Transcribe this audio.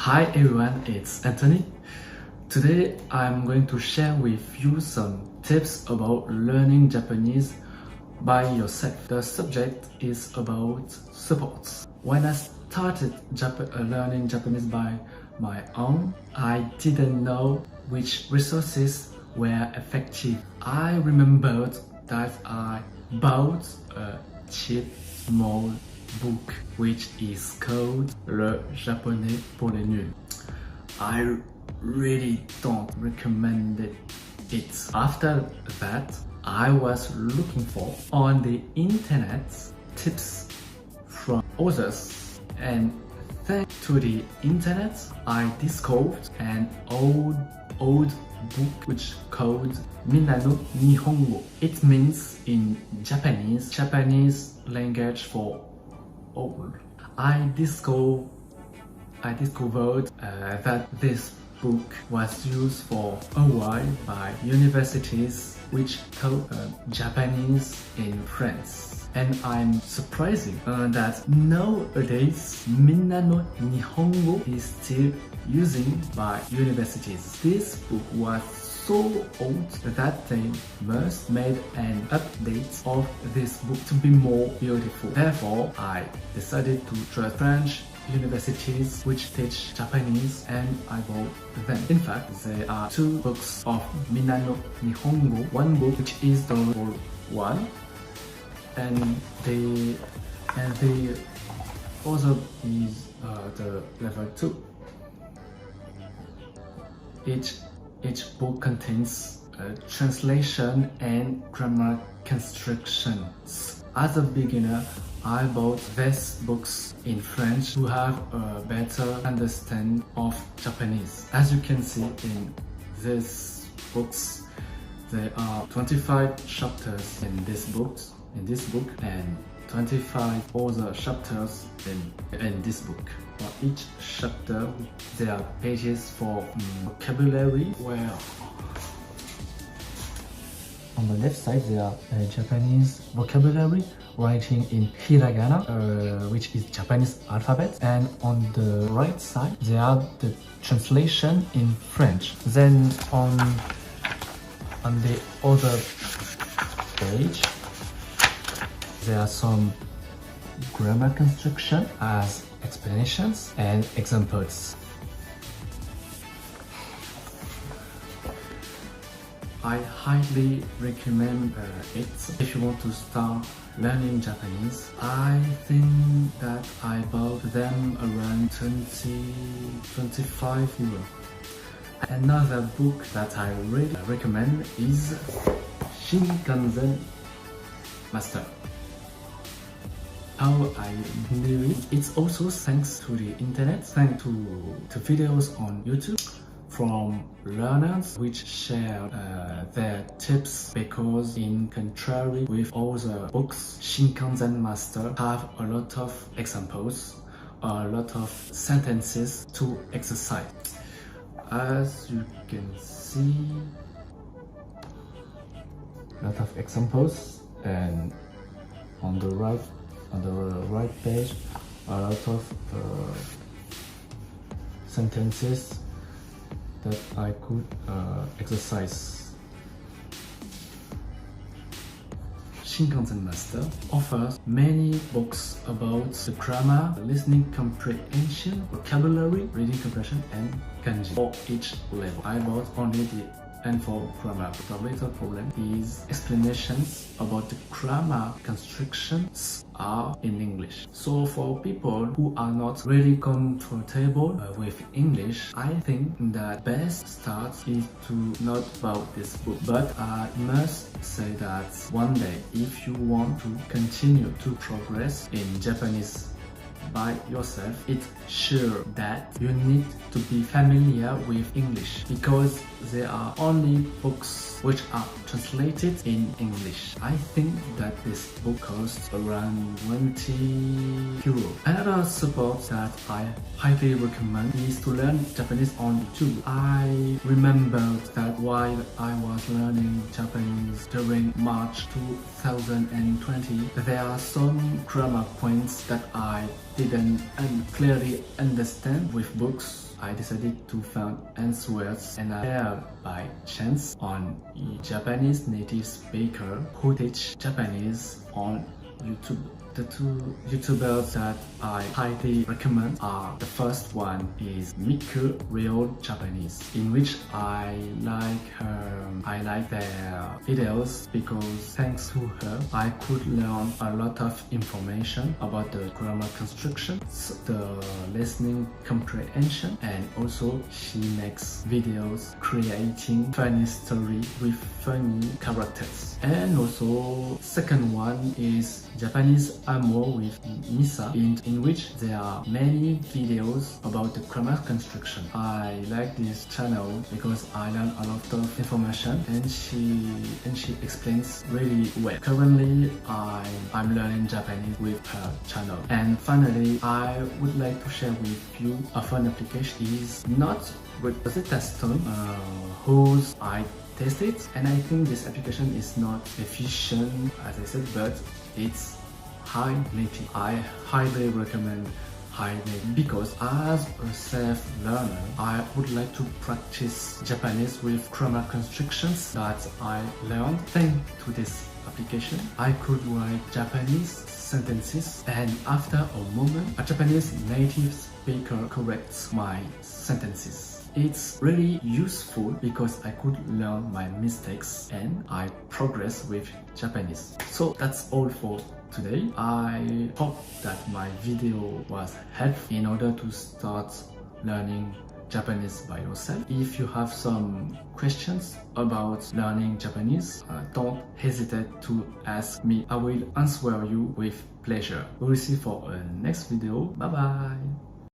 Hi everyone, it's Anthony. Today I'm going to share with you some tips about learning Japanese by yourself. The subject is about supports. When I started learning Japanese by my own, I didn't know which resources were effective. I remembered that I bought a cheap small book which is called Le Japonais pour les nuls. I really don't recommend it. After that, I was looking for on the internet tips from others, and thanks to the internet I discovered an old book which called Minano Nihongo. It means in Japanese language for old. I discovered that this book was used for a while by universities which taught Japanese in France. And I'm surprised that nowadays Minano Nihongo is still used by universities. This book was so old that they must made an update of this book to be more beautiful. Therefore, I decided to try French universities which teach Japanese, and I bought them. In fact, there are two books of Minano Nihongo. One book which is the level 1 and the other is the level 2. Each book contains translation and grammar constructions. As a beginner, I bought these books in French to have a better understanding of Japanese. As you can see in these books, there are 25 chapters in this book, and 25 other chapters in this book. For each chapter, there are pages for vocabulary, where on the left side there are Japanese vocabulary writing in hiragana, which is Japanese alphabet, and on the right side there are the translation in French. Then on the other page there are some grammar construction as explanations and examples. I highly recommend it if you want to start learning Japanese. I think that I bought them around 20-25 euro. Another book that I really recommend is Shinkansen Master. How I knew it? It's also thanks to the internet, thanks to videos on YouTube from learners which share their tips, because in contrary with other books, Shinkansen Master have a lot of examples, a lot of sentences to exercise. As you can see, a lot of examples, and on the right page, a lot of sentences that I could exercise. Shinkansen Master offers many books about the grammar, listening comprehension, vocabulary, reading comprehension, and kanji for each level. I bought only the and for grammar. The little problem is explanations about the grammar constructions are in English. So for people who are not really comfortable with English, I think the best start is to not buy this book. But I must say that one day, if you want to continue to progress in Japanese by yourself, it's sure that you need to be familiar with English, because there are only books which are translated in English. I think that this book costs around 20 euro. Another support that I highly recommend is to learn Japanese on YouTube. I remembered that while I was learning Japanese during March 2020, there are some grammar points that I didn't clearly understand with books, I decided to find answers, and I fell by chance on a Japanese native speaker who teach Japanese on YouTube. The two YouTubers that I highly recommend are, the first one is Miku Real Japanese, in which I like their videos because thanks to her I could learn a lot of information about the grammar construction, the listening comprehension, and also she makes videos creating funny story with funny characters. And also second one is Japanese Amo with Misa, in which there are many videos about the grammar construction. I like this channel because I learn a lot of information and she explains really well. Currently I'm learning Japanese with her channel. And finally, I would like to share with you a fun application. Is not with the teston whose I tested, and I think this application is not efficient as I said, but it's high native. I highly recommend high native because as a self-learner, I would like to practice Japanese with grammar constructions that I learned. Thanks to this application, I could write Japanese sentences, and after a moment, a Japanese native speaker corrects my sentences. It's really useful because I could learn my mistakes and I progress with Japanese. So that's all for today. I hope that my video was helpful in order to start learning Japanese by yourself. If you have some questions about learning Japanese, don't hesitate to ask me. I will answer you with pleasure. We will see for a next video. Bye bye.